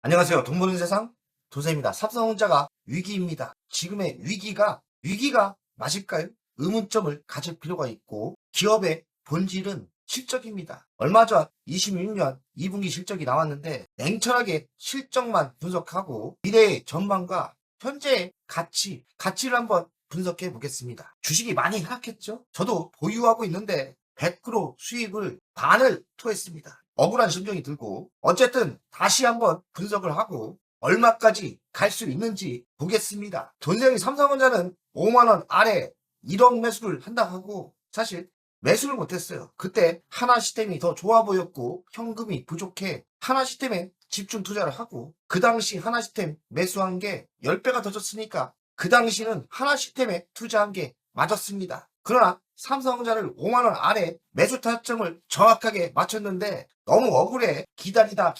안녕하세요. 돈 버는 세상 도세입니다. 삼성전자가 위기입니다. 지금의 위기가 맞을까요? 의문점을 가질 필요가 있고 기업의 본질은 실적입니다. 얼마 전 26년 2분기 실적이 나왔는데 냉철하게 실적만 분석하고 미래의 전망과 현재의 가치를 한번 분석해 보겠습니다. 주식이 많이 하락했죠? 저도 보유하고 있는데 100% 수익을 반을 토했습니다. 억울한 심정이 들고 어쨌든 다시 한번 분석을 하고 얼마까지 갈 수 있는지 보겠습니다. 돈생이 삼성전자는 5만원 아래 1억 매수를 한다고 하고 사실 매수를 못했어요. 그때 하나시스템이 더 좋아 보였고 현금이 부족해 하나시스템에 집중 투자를 하고 그 당시 하나시스템 매수한 게 10배가 더 졌으니까 그 당시는 하나시스템에 투자한 게 맞았습니다. 그러나 삼성전자를 5만원 아래 매수 타점을 정확하게 맞췄는데 너무 억울해 기다리다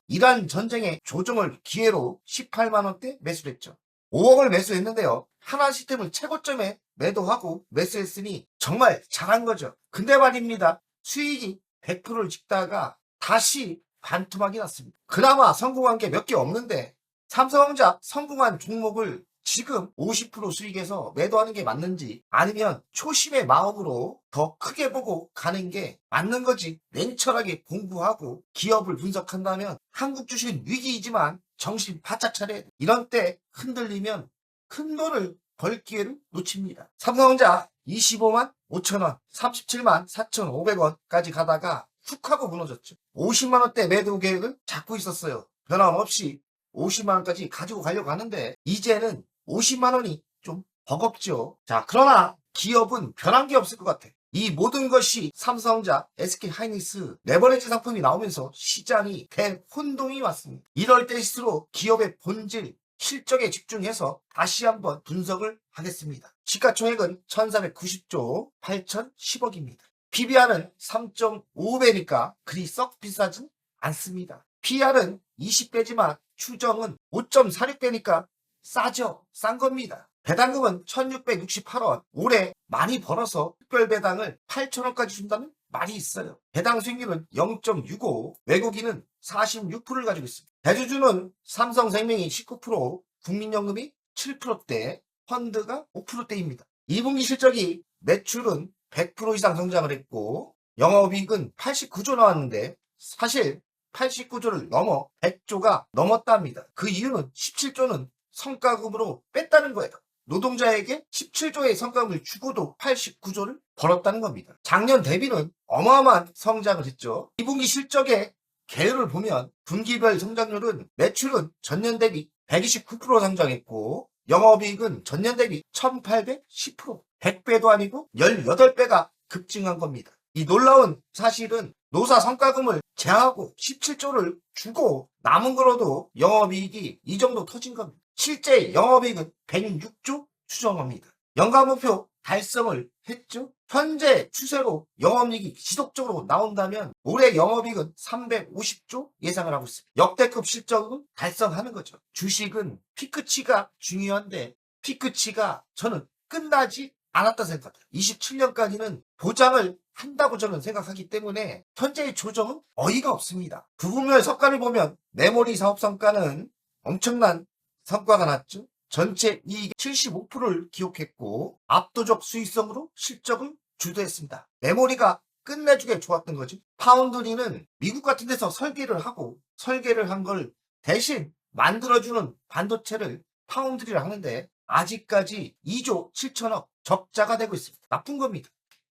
이란 전쟁의 조정을 기회로 18만원대 매수를 했죠. 5억을 매수했는데요. 하나시스템을 최고점에 매도하고 매수했으니 정말 잘한 거죠. 근데 말입니다. 수익이 100%를 찍다가 다시 반토막이 났습니다. 그나마 성공한 게 몇 개 없는데 삼성전자 성공한 종목을 지금 50% 수익에서 매도하는 게 맞는지 아니면 초심의 마음으로 더 크게 보고 가는 게 맞는 거지. 냉철하게 공부하고 기업을 분석한다면 한국 주식은 위기이지만 정신 바짝 차려야 돼. 이런 때 흔들리면 큰 돈을 벌 기회를 놓칩니다. 삼성전자 25만 5천원, 37만 4,500원까지 가다가 훅 하고 무너졌죠. 50만원대 매도 계획을 잡고 있었어요. 변함없이 50만원까지 가지고 가려고 하는데 이제는 50만원이 좀 버겁죠. 자, 그러나 기업은 변한 게 없을 것 같아. 이 모든 것이 삼성전자, SK하이닉스 레버리지 상품이 나오면서 시장이 대혼동이 왔습니다. 이럴 때일수록 기업의 본질, 실적에 집중해서 다시 한번 분석을 하겠습니다. 시가총액은 1390조 8010억입니다. PBR은 3.5배니까 그리 썩 비싸진 않습니다. PR은 20배지만 추정은 5.46배니까 싸죠. 싼 겁니다. 배당금은 1668원. 올해 많이 벌어서 특별배당을 8,000원까지 준다는 말이 있어요. 배당 수익률은 0.65, 외국인은 46%를 가지고 있습니다. 대주주는 삼성생명이 19%, 국민연금이 7%대, 펀드가 5%대입니다. 2분기 실적이 매출은 100% 이상 성장을 했고 영업이익은 89조 나왔는데 사실 89조를 넘어 100조가 넘었답니다. 그 이유는 17조는 성과금으로 뺐다는 거예요. 노동자에게 17조의 성과금을 주고도 89조를 벌었다는 겁니다. 작년 대비는 어마어마한 성장을 했죠. 2분기 실적의 계율을 보면 분기별 성장률은 매출은 전년 대비 129% 성장했고 영업이익은 전년 대비 1810%, 100배도 아니고 18배가 급증한 겁니다. 이 놀라운 사실은 노사 성과금을 제하고 17조를 주고 남은 거로도 영업이익이 이 정도 터진 겁니다. 실제 영업이익은 106조 추정합니다. 연간 목표 달성을 했죠. 현재 추세로 영업이익이 지속적으로 나온다면 올해 영업이익은 350조 예상을 하고 있습니다. 역대급 실적은 달성하는 거죠. 주식은 피크치가 중요한데 피크치가 저는 끝나지 않았다 생각합니다. 27년까지는 보장을 한다고 저는 생각하기 때문에 현재의 조정은 어이가 없습니다. 부분별 성과를 보면 메모리 사업 성과는 엄청난 성과가 났죠. 전체 이익의 75%를 기록했고 압도적 수익성으로 실적을 주도했습니다. 메모리가 끝내주게 좋았던 거죠. 파운드리는 미국 같은 데서 설계를 한 걸 대신 만들어주는 반도체를 파운드리를 하는데 아직까지 2조 7천억 적자가 되고 있습니다. 나쁜 겁니다.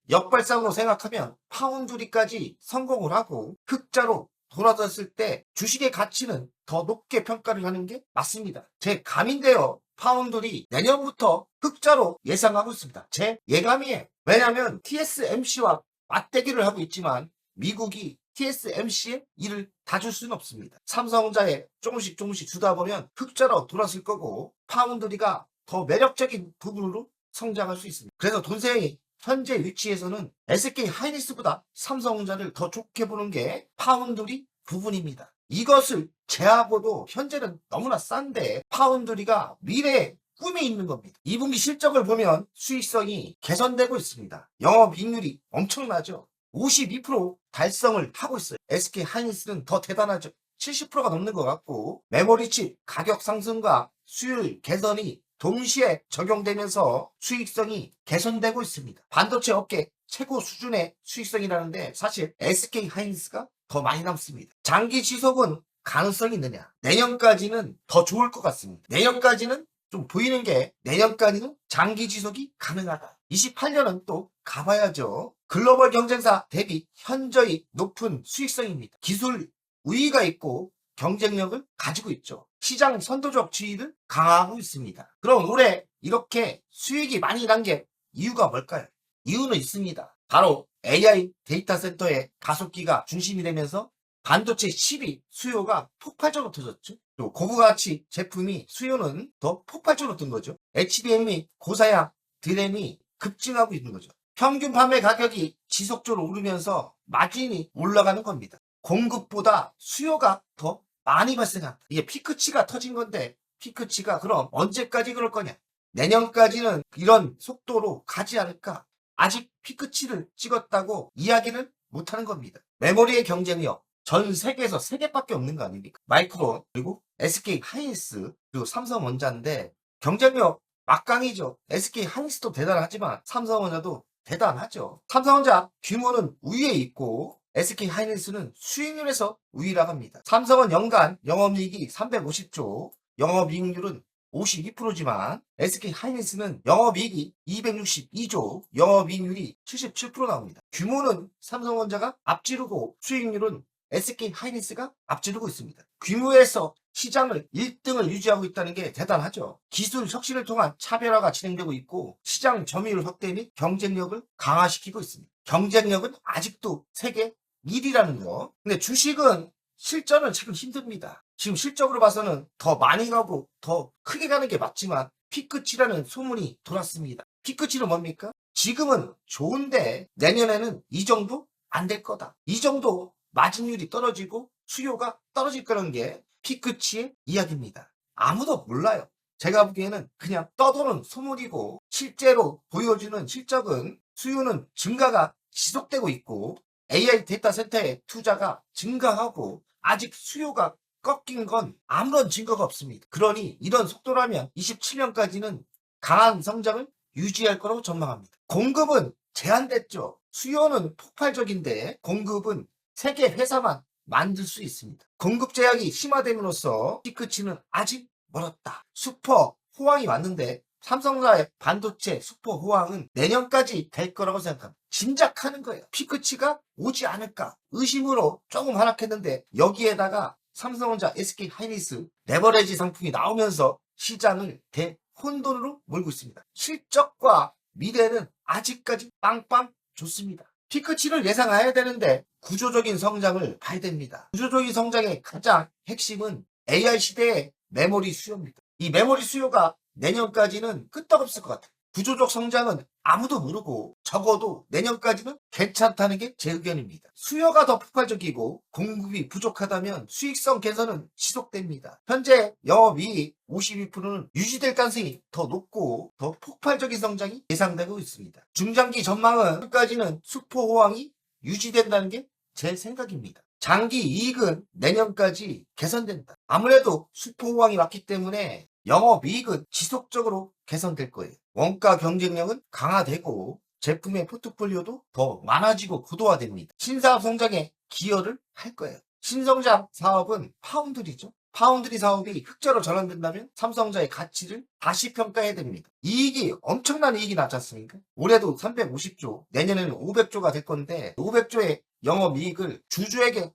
역발상으로 생각하면 파운드리까지 성공을 하고 흑자로 돌아섰을 때 주식의 가치는 더 높게 평가를 하는 게 맞습니다. 제 감인데요. 파운드리 내년부터 흑자로 예상하고 있습니다. 제 예감이에요. 왜냐하면 TSMC와 맞대기를 하고 있지만 미국이 TSMC의 일을 다 줄 수는 없습니다. 삼성전자에 조금씩 주다 보면 흑자로 돌아설 거고 파운드리가 더 매력적인 부분으로 성장할 수 있습니다. 그래서 돈세영이 현재 위치에서는 SK하이닉스보다 삼성전자를 더 좋게 보는 게 파운드리 부분입니다. 이것을 제하고도 현재는 너무나 싼데 파운드리가 미래에 꿈이 있는 겁니다. 2분기 실적을 보면 수익성이 개선되고 있습니다. 영업이익률이 엄청나죠. 52% 달성을 하고 있어요. SK하이닉스는 더 대단하죠. 70%가 넘는 것 같고, 메모리칩 가격 상승과 수율 개선이 동시에 적용되면서 수익성이 개선되고 있습니다. 반도체 업계 최고 수준의 수익성이라는데 사실 SK 하이닉스가 더 많이 남습니다. 장기 지속은 가능성이 있느냐? 내년까지는 더 좋을 것 같습니다. 내년까지는 좀 보이는 게 내년까지는 장기 지속이 가능하다. 28년은 또 가봐야죠. 글로벌 경쟁사 대비 현저히 높은 수익성입니다. 기술 우위가 있고 경쟁력을 가지고 있죠. 시장 선도적 지위를 강화하고 있습니다. 그럼 올해 이렇게 수익이 많이 난 게 이유가 뭘까요? 이유는 있습니다. 바로 AI 데이터 센터의 가속기가 중심이 되면서 반도체 칩이 수요가 폭발적으로 터졌죠. 또 고부가치 제품이 수요는 더 폭발적으로 뜬 거죠. HBM 및 고사양 드램이 급증하고 있는 거죠. 평균 판매 가격이 지속적으로 오르면서 마진이 올라가는 겁니다. 공급보다 수요가 더 많이 발생한다. 이게 피크치가 터진 건데 피크치가 그럼 언제까지 그럴 거냐? 내년까지는 이런 속도로 가지 않을까? 아직 피크치를 찍었다고 이야기를 못하는 겁니다. 메모리의 경쟁력 전 세계에서 3개밖에 없는 거 아닙니까? 마이크론 그리고 SK 하이닉스 그리고 삼성전자인데 경쟁력 막강이죠. SK 하이닉스도 대단하지만 삼성전자도 대단하죠. 삼성전자 규모는 우위에 있고 SK 하이닉스는 수익률에서 우위라고 합니다. 삼성은 연간 영업이익이 350조, 영업이익률은 52%지만 SK 하이닉스는 영업이익이 262조, 영업이익률이 77% 나옵니다. 규모는 삼성전자가 앞지르고 수익률은 SK 하이닉스가 앞지르고 있습니다. 규모에서 시장을 1등을 유지하고 있다는 게 대단하죠. 기술 혁신을 통한 차별화가 진행되고 있고 시장 점유율 확대 및 경쟁력을 강화시키고 있습니다. 경쟁력은 아직도 세계 1위라는 거. 근데 주식은 실전은 지금 힘듭니다. 지금 실적으로 봐서는 더 많이 가고 더 크게 가는 게 맞지만 피크치라는 소문이 돌았습니다. 피크치는 뭡니까? 지금은 좋은데 내년에는 이 정도 안 될 거다. 이 정도 마진율이 떨어지고 수요가 떨어질 거라는 게 피크치의 이야기입니다. 아무도 몰라요. 제가 보기에는 그냥 떠도는 소문이고 실제로 보여주는 실적은 수요는 증가가 지속되고 있고 AI 데이터 센터의 투자가 증가하고 아직 수요가 꺾인 건 아무런 증거가 없습니다. 그러니 이런 속도라면 27년까지는 강한 성장을 유지할 거라고 전망합니다. 공급은 제한됐죠. 수요는 폭발적인데 공급은 세계 회사만 만들 수 있습니다. 공급 제약이 심화됨으로써 피크치는 아직 멀었다. 슈퍼 호황이 왔는데 삼성사의 반도체 슈퍼 호황은 내년까지 될 거라고 생각합니다. 짐작하는 거예요. 피크치가 오지 않을까 의심으로 조금 하락했는데 여기에다가 삼성전자, SK 하이닉스 레버리지 상품이 나오면서 시장을 대혼돈으로 몰고 있습니다. 실적과 미래는 아직까지 빵빵 좋습니다. 피크치를 예상해야 되는데 구조적인 성장을 봐야 됩니다. 구조적인 성장의 가장 핵심은 AI 시대의 메모리 수요입니다. 이 메모리 수요가 내년까지는 끄떡없을 것 같아요. 구조적 성장은 아무도 모르고 적어도 내년까지는 괜찮다는 게 제 의견입니다. 수요가 더 폭발적이고 공급이 부족하다면 수익성 개선은 지속됩니다. 현재 영업이익 52%는 유지될 가능성이 더 높고 더 폭발적인 성장이 예상되고 있습니다. 중장기 전망은 끝까지는 수포 호황이 유지된다는 게 제 생각입니다. 장기 이익은 내년까지 개선된다. 아무래도 수포 호황이 왔기 때문에 영업이익은 지속적으로 개선될 거예요. 원가 경쟁력은 강화되고 제품의 포트폴리오도 더 많아지고 고도화됩니다. 신사업 성장에 기여를 할 거예요. 신성장 사업은 파운드리죠. 파운드리 사업이 흑자로 전환된다면 삼성전자의 가치를 다시 평가해야 됩니다. 이익이 엄청난 이익이 났지 않습니까? 올해도 350조, 내년에는 500조가 될 건데 500조의 영업이익을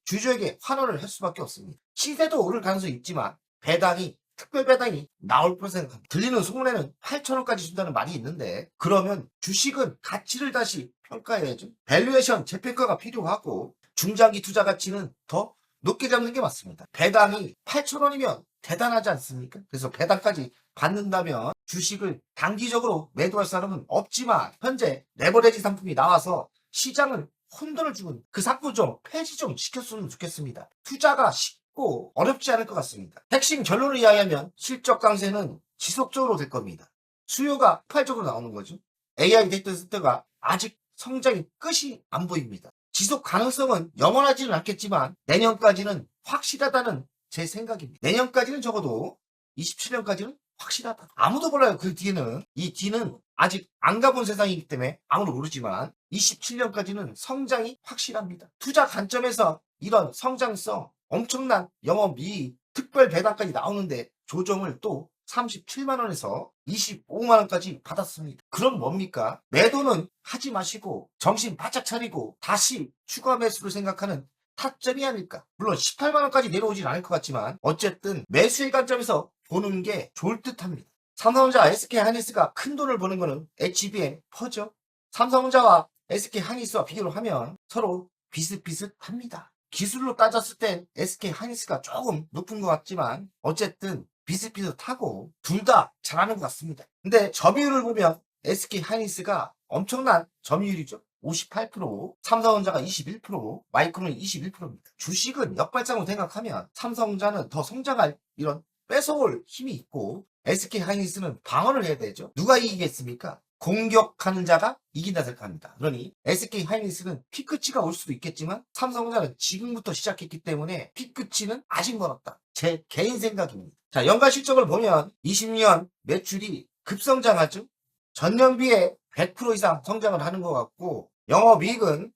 주주에게 환원을 할 수밖에 없습니다. 시세도 오를 가능성이 있지만 배당이 특별 배당이 나올 거라 생각합니다. 들리는 소문에는 8,000원까지 준다는 말이 있는데 그러면 주식은 가치를 다시 평가해야죠. 밸류에이션 재평가가 필요하고 중장기 투자 가치는 더 높게 잡는 게 맞습니다. 배당이 8,000원이면 대단하지 않습니까? 그래서 배당까지 받는다면 주식을 단기적으로 매도할 사람은 없지만 현재 레버리지 상품이 나와서 시장을 혼돈을 주는 그 상품 좀 폐지 좀 시켰으면 좋겠습니다. 투자가 쉽고 어렵지 않을 것 같습니다. 핵심 결론을 이야기하면 실적 강세는 지속적으로 될 겁니다. 수요가 폭발적으로 나오는 거죠. AI 데이터 센터가 아직 성장이 끝이 안 보입니다. 지속 가능성은 영원하지는 않겠지만 내년까지는 확실하다는 제 생각입니다. 내년까지는 적어도 27년까지는 확실하다. 아무도 몰라요. 그 뒤는. 이 뒤는 아직 안 가본 세상이기 때문에 아무도 모르지만 27년까지는 성장이 확실합니다. 투자 관점에서 이런 성장성, 엄청난 영업이익, 특별 배당까지 나오는데 조정을 또 37만 원에서 25만 원까지 받았습니다. 그럼 뭡니까? 매도는 하지 마시고 정신 바짝 차리고 다시 추가 매수를 생각하는 타점이 아닐까. 물론 18만 원까지 내려오진 않을 것 같지만 어쨌든 매수의 관점에서 보는 게 좋을 듯합니다. 삼성전자, SK하이닉스가 큰 돈을 버는 거는 HBM, 퍼죠. 삼성전자와 SK하이닉스와 비교를 하면 서로 비슷비슷합니다. 기술로 따졌을 땐 SK하이닉스가 조금 높은 것 같지만 어쨌든 비슷비슷하고 둘 다 잘하는 것 같습니다. 근데 점유율을 보면 SK하이닉스가 엄청난 점유율이죠. 58%, 삼성전자가 21%, 마이크론이 21%입니다. 주식은 역발상으로 생각하면 삼성전자는 더 성장할 이런 뺏어올 힘이 있고 SK하이닉스는 방어를 해야 되죠. 누가 이기겠습니까? 공격하는 자가 이긴다 생각합니다. 그러니 SK하이닉스는 피크치가 올 수도 있겠지만 삼성전자는 지금부터 시작했기 때문에 피크치는 아직 멀었다. 제 개인 생각입니다. 자, 연간 실적을 보면 20년 매출이 급성장하죠. 전년비에 100% 이상 성장을 하는 것 같고 영업이익은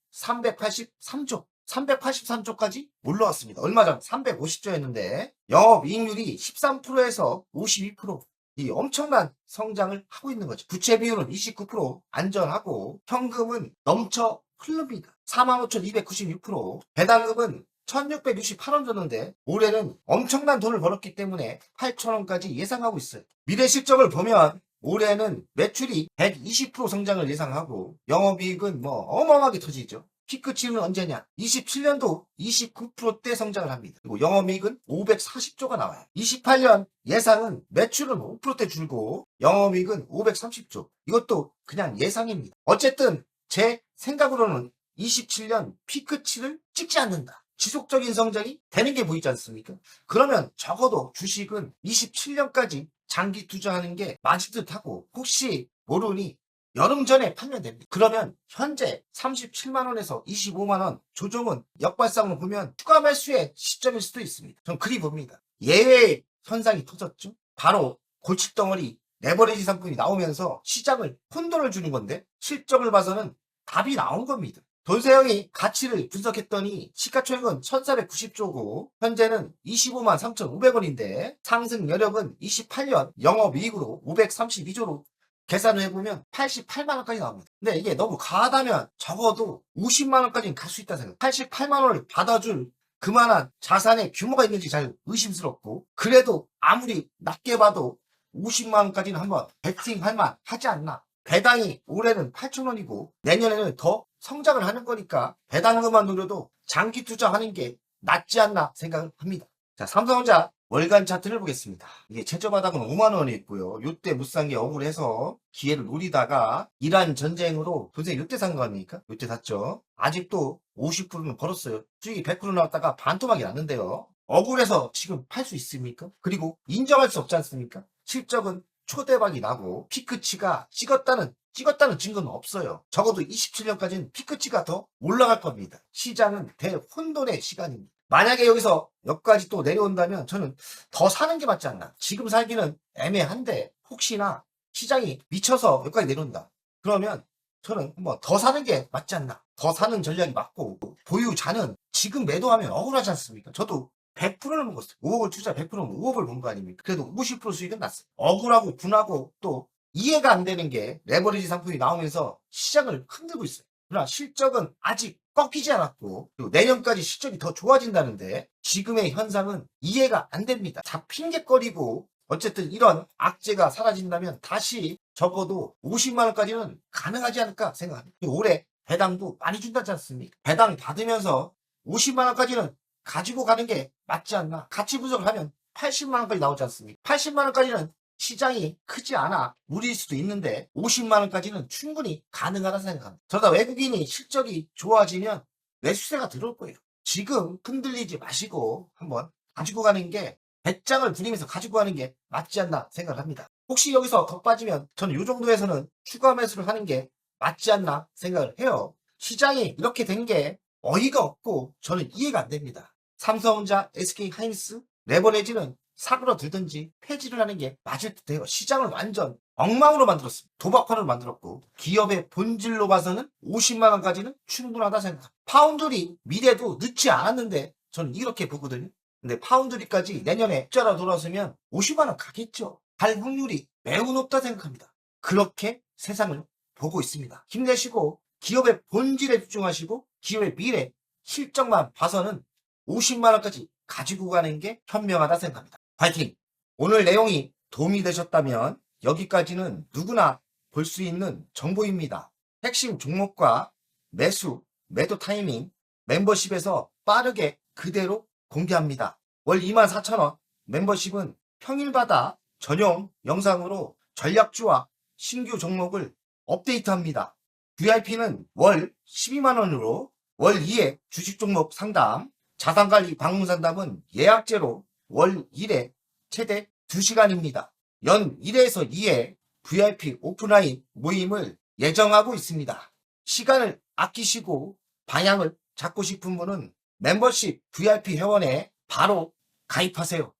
383조까지 올라왔습니다. 얼마 전 350조였는데 영업이익률이 13%에서 52%. 이 엄청난 성장을 하고 있는 거죠. 부채 비율은 29%, 안전하고 현금은 넘쳐 흐릅니다. 45,296%, 배당금은 1,668원 줬는데 올해는 엄청난 돈을 벌었기 때문에 8,000원까지 예상하고 있어요. 미래 실적을 보면 올해는 매출이 120% 성장을 예상하고 영업이익은 뭐 어마어마하게 터지죠. 피크치는 언제냐? 27년도 29%대 성장을 합니다. 그리고 영업이익은 540조가 나와요. 28년 예상은 매출은 5%대 줄고 영업이익은 530조. 이것도 그냥 예상입니다. 어쨌든 제 생각으로는 27년 피크치를 찍지 않는다. 지속적인 성장이 되는 게 보이지 않습니까? 그러면 적어도 주식은 27년까지 장기 투자하는 게 맞을 듯하고 혹시 모르니 여름 전에 팔면 됩니다. 그러면 현재 37만 원에서 25만 원 조정은 역발상으로 보면 추가 매수의 시점일 수도 있습니다. 전 그리 봅니다. 예외의 현상이 터졌죠. 바로 골칫덩어리 레버리지 상품이 나오면서 시장을 혼돈을 주는 건데 실적을 봐서는 답이 나온 겁니다. 돈세영이 가치를 분석했더니 시가총액은 1490조고 현재는 25만 3,500원인데 상승 여력은 28년 영업이익으로 532조로 계산을 해보면 88만 원까지 나옵니다. 근데 이게 너무 과하다면 적어도 50만 원까지는 갈 수 있다 생각. 88만 원을 받아줄 그만한 자산의 규모가 있는지 잘 의심스럽고 그래도 아무리 낮게 봐도 50만 원까지는 한번 베팅할 만 하지 않나. 배당이 올해는 8,000원이고 내년에는 더 성장을 하는 거니까 배당금만 노려도 장기 투자하는 게 낫지 않나 생각을 합니다. 자, 삼성전자 월간 차트를 보겠습니다. 이게 최저 바닥은 5만 원이 있고요. 요때 못 산 게 억울해서 기회를 노리다가 이란 전쟁으로 도대체 요때 산 거 아닙니까? 요때 샀죠. 아직도 50%는 벌었어요. 수익이 100% 나왔다가 반토막이 났는데요. 억울해서 지금 팔 수 있습니까? 그리고 인정할 수 없지 않습니까? 실적은 초대박이 나고 피크치가 찍었다는 증거는 없어요. 적어도 27년까지는 피크치가 더 올라갈 겁니다. 시장은 대혼돈의 시간입니다. 만약에 여기서 여기까지 또 내려온다면 저는 더 사는 게 맞지 않나. 지금 살기는 애매한데 혹시나 시장이 미쳐서 여기까지 내려온다. 그러면 저는 뭐 더 사는 게 맞지 않나. 더 사는 전략이 맞고 보유자는 지금 매도하면 억울하지 않습니까? 저도 100%를 먹었어요. 5억을 투자 100%면 5억을 본 거 아닙니까? 그래도 50% 수익은 났어요. 억울하고 분하고 또 이해가 안 되는 게 레버리지 상품이 나오면서 시장을 흔들고 있어요. 그러나 실적은 아직 꺾이지 않았고 그리고 내년까지 실적이 더 좋아진다는데 지금의 현상은 이해가 안 됩니다. 다 핑계거리고 어쨌든 이런 악재가 사라진다면 다시 적어도 50만 원까지는 가능하지 않을까 생각합니다. 올해 배당도 많이 준다지 않습니까? 배당 받으면서 50만 원까지는 가지고 가는 게 맞지 않나. 가치 분석을 하면 80만 원까지 나오지 않습니까? 80만 원까지는 시장이 크지 않아 무리일 수도 있는데 50만 원까지는 충분히 가능하다 생각합니다. 저러다 외국인이 실적이 좋아지면 매수세가 들어올 거예요. 지금 흔들리지 마시고 한번 가지고 가는 게 배짱을 부리면서 가지고 가는 게 맞지 않나 생각을 합니다. 혹시 여기서 더 빠지면 저는 이 정도에서는 추가 매수를 하는 게 맞지 않나 생각을 해요. 시장이 이렇게 된 게 어이가 없고 저는 이해가 안 됩니다. 삼성전자, SK하이닉스, 레버레지는 사그러들든지 폐지를 하는 게 맞을 듯해요. 시장을 완전 엉망으로 만들었습니다. 도박판으로 만들었고 기업의 본질로 봐서는 50만 원까지는 충분하다 생각합니다. 파운드리 미래도 늦지 않았는데 저는 이렇게 보거든요. 근데 파운드리까지 내년에 숫자로 돌아서면 50만 원 가겠죠. 갈 확률이 매우 높다 생각합니다. 그렇게 세상을 보고 있습니다. 힘내시고 기업의 본질에 집중하시고 기업의 미래 실적만 봐서는 50만 원까지 가지고 가는 게 현명하다 생각합니다. 파이팅! 오늘 내용이 도움이 되셨다면 여기까지는 누구나 볼 수 있는 정보입니다. 핵심 종목과 매수, 매도 타이밍 멤버십에서 빠르게 그대로 공개합니다. 월 24,000원 멤버십은 평일마다 전용 영상으로 전략주와 신규 종목을 업데이트합니다. VIP는 월 12만원으로 월 2회 주식 종목 상담, 자산관리 방문 상담은 예약제로 월 1회 최대 2시간입니다. 연 1회에서 2회 VIP 오프라인 모임을 예정하고 있습니다. 시간을 아끼시고 방향을 잡고 싶은 분은 멤버십 VIP 회원에 바로 가입하세요.